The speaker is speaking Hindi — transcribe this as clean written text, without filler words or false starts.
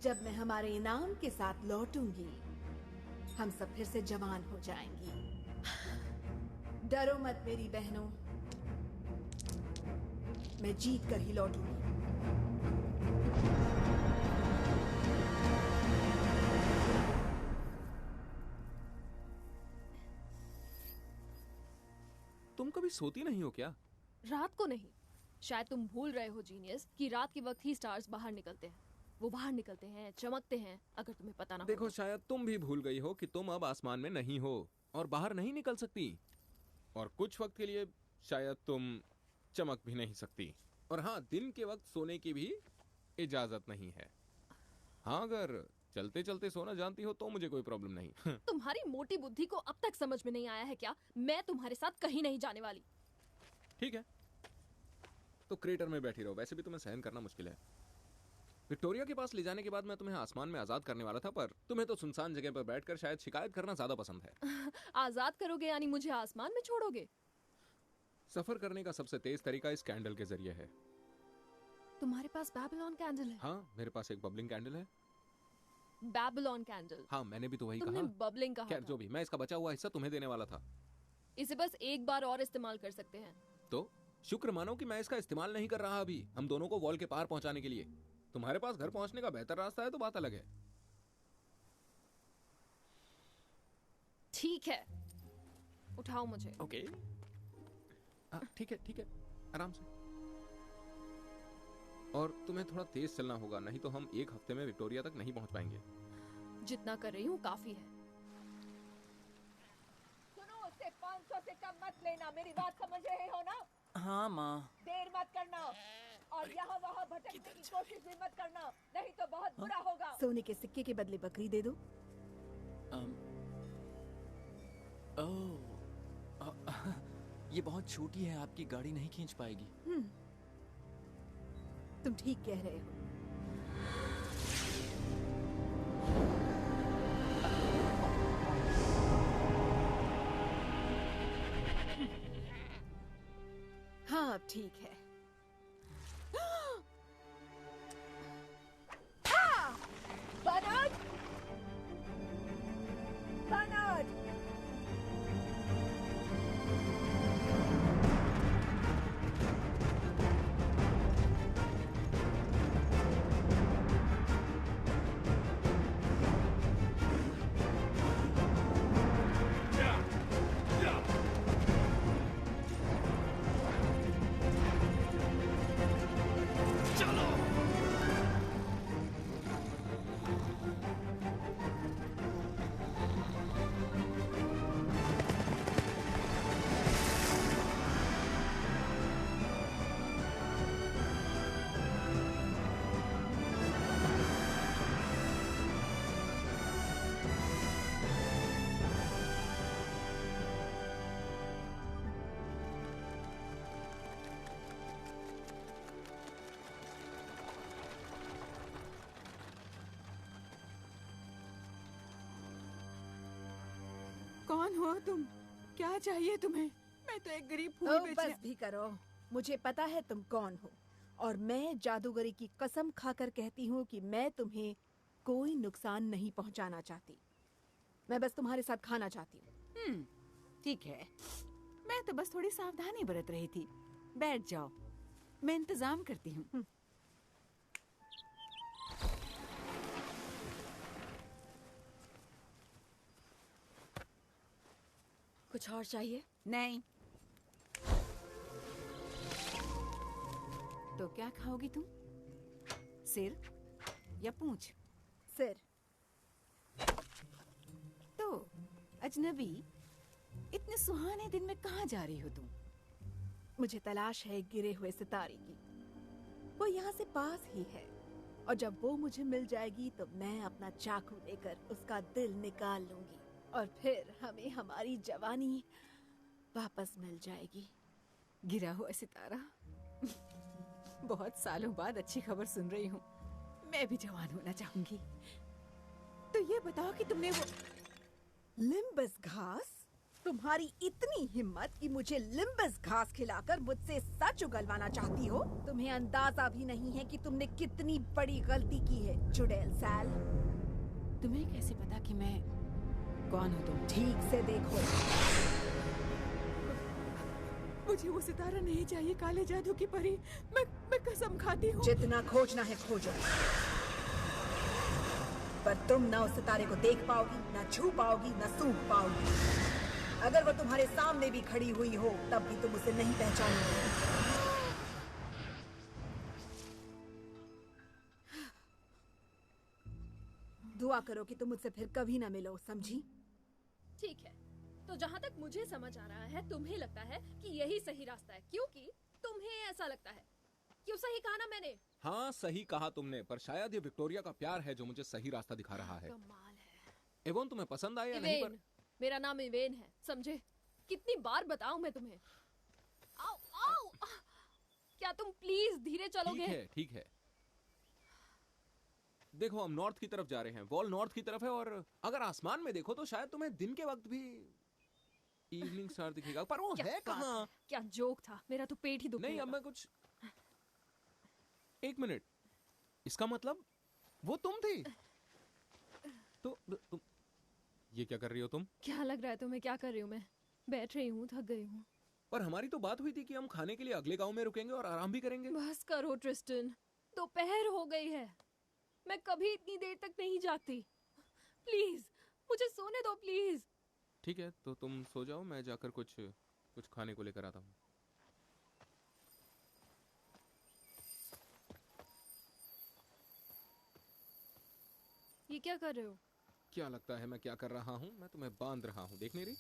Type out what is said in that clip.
जब मैं हमारे इनाम के साथ लौटूंगी, हम सब फिर से जवान हो जाएंगी। डरो मत मेरी बहनों, मैं जीत कर ही लौटूंगी। तुम कभी सोती नहीं हो क्या? रात को नहीं। शायद तुम भूल रहे हो जीनियस कि रात के वक्त ही स्टार्स बाहर निकलते हैं। वो बाहर निकलते हैं, चमकते हैं, अगर तुम्हें पता ना हो। देखो, शायद तुम भी भूल गई हो कि तुम अब आसमान में नहीं हो और बाहर नहीं निकल सकती, और कुछ वक्त के लिए शायद तुम चमक भी नहीं सकती। और हाँ, दिन के वक्त सोने की भी इजाजत नहीं है। हाँ, अगर चलते चलते सोना जानती हो तो मुझे कोई प्रॉब्लम नहीं। तुम्हारी मोटी बुद्धि को अब तक समझ में नहीं आया है क्या? मैं तुम्हारे साथ कहीं नहीं जाने वाली। ठीक है, तो क्रेटर में बैठी रहो। वैसे भी तुम्हें सहन करना मुश्किल है। विक्टोरिया के पास ले जाने के बाद मैं तुम्हें आसमान में आजाद करने वाला था, पर तुम्हें तो सुनसान जगह पर बैठकर शायद शिकायत करना ज्यादा पसंद है। आजाद करोगे यानी मुझे आसमान में छोड़ोगे? सफर करने का सबसे तेज तरीका इस कैंडल के जरिए है। तुम्हारे पास बैबिलोन कैंडल है? हाँ, मेरे पास एक बबलिंग कैंडल है। Babylon candle? हाँ, मैंने भी तो वही तुमने कहा। बबलिंग कहा खैर, था। जो भी, मैं इसका बचा हुआ हिस्सा तुम्हें देने वाला था। इसे बस एक बार और इस्तेमाल कर सकते हैं। तो शुक्र मानो कि मैं इसका इस्तेमाल नहीं कर रहा अभी, हम दोनों को वॉल के पार पहुंचाने के लिए। तुम्हारे पास घर पहुंचने का बेहतर रास्ता है तो बात अलग है। ठीक है, उठाओ मुझे। ओके, ठीक है, ठीक है, आराम से। और तुम्हें थोड़ा तेज चलना होगा, नहीं तो हम एक हफ्ते में विक्टोरिया तक नहीं पहुंच पाएंगे। जितना कर रही हूँ काफी है। सुनो, उससे 500 से कम मत लेना, मेरी बात समझ रहे हो ना? हाँ माँ। देर मत करना और यहाँ वहाँ भटकने की कोशिश भी मत करना, नहीं तो बहुत बुरा होगा। सोने के सिक्के के बदले बकरी दे दो। ये बहुत छोटी है, आपकी गाड़ी नहीं खींच पाएगी। तुम ठीक कह रहे हो। हाँ, अब ठीक है। बर्नार्ड! बर्नार्ड! कौन हो तुम? क्या चाहिए तुम्हें? मैं तो एक गरीब फूल बस भी करो, मुझे पता है तुम कौन हो, और मैं जादूगरी की कसम खाकर कहती हूँ कि मैं तुम्हें कोई नुकसान नहीं पहुँचाना चाहती। मैं बस तुम्हारे साथ खाना चाहती हूँ। ठीक है, मैं तो बस थोड़ी सावधानी बरत रही थी। बैठ जाओ, मैं इंतजाम करती हूँ। कुछ और चाहिए? नहीं। तो क्या खाओगी तुम? सिर या पूंछ? सिर। तो अजनबी, इतने सुहाने दिन में कहाँ जा रही हो तुम? मुझे तलाश है एक गिरे हुए सितारे की। वो यहाँ से पास ही है, और जब वो मुझे मिल जाएगी तो मैं अपना चाकू लेकर उसका दिल निकाल लूंगी, और फिर हमें हमारी जवानी वापस मिल जाएगी। गिरा हुआ सितारा। बहुत सालों बाद अच्छी खबर सुन रही हूँ। मैं भी जवान होना चाहूंगी। तो ये बताओ कि तुमने वो लिम्बस घास? तुम्हारी इतनी हिम्मत कि मुझे लिम्बस घास खिलाकर मुझसे सच उगलवाना चाहती हो? तुम्हें अंदाजा भी नहीं है कि तुमने कितनी बड़ी गलती की है, चुड़ैल सैल। तुम्हें कैसे पता कि मैं कौन हूँ? तुम ठीक से देखो। मुझे वो सितारा नहीं चाहिए, काले जादू की परी। मैं कसम खाती हूँ। जितना खोजना है खोजो, पर तुम ना उस सितारे को देख पाओगी, ना छू पाओगी, ना सूंघ पाओगी। अगर वो तुम्हारे सामने भी खड़ी हुई हो तब भी तुम उसे नहीं पहचानोगे। दुआ करो कि तुम मुझसे फिर कभी ना मिलो, समझी? ठीक है, तो जहाँ तक मुझे समझ आ रहा है तुम्हें लगता है कि यही सही रास्ता है, क्योंकि तुम्हें ऐसा लगता है। क्यों सही कहा ना मैंने? हाँ सही कहा तुमने, पर शायद ये विक्टोरिया का प्यार है जो मुझे सही रास्ता दिखा रहा है। कमाल है। एवोन तुम्हें पसंद आया या नहीं? इवेन, मेरा नाम इवेन है, समझे? कितनी बार बताऊं मैं तुम्हें? आओ आओ, क्या तुम प्लीज धीरे चलोगे? ठीक है ठीक है। देखो हम नॉर्थ की तरफ जा रहे हैं, वॉल नॉर्थ की तरफ है, और अगर आसमान में देखो तो शायद तुम्हें दिन के वक्त भी इवनिंग स्टार दिखेगा, पर वो क्या है बात कहाँ? है? क्या जोक था, मेरा तो पेट ही दुखने नहीं अब लगा। मैं कुछ, एक मिनट, इसका मतलब वो तुम थी? तो तुम ये क्या कर रही हो तुम? क्या लग रहा है तुम्हें क्या कर रही हूँ मैं? बैठ रही हूँ, थक गई हूँ। पर हमारी तो बात हुई थी कि हम खाने के लिए अगले गांव में रुकेंगे और आराम भी करेंगे। बस करो ट्रिस्टन, दोपहर हो गई है। मैं कभी इतनी देर तक नहीं जागती। प्लीज मुझे सोने दो प्लीज। ठीक है तो तुम सो जाओ, मैं जाकर कुछ खाने को लेकर आता हूँ। ये क्या कर रहे हो? क्या लगता है मैं क्या कर रहा हूँ? मैं तुम्हें बांध रहा हूँ, देख नहीं रही?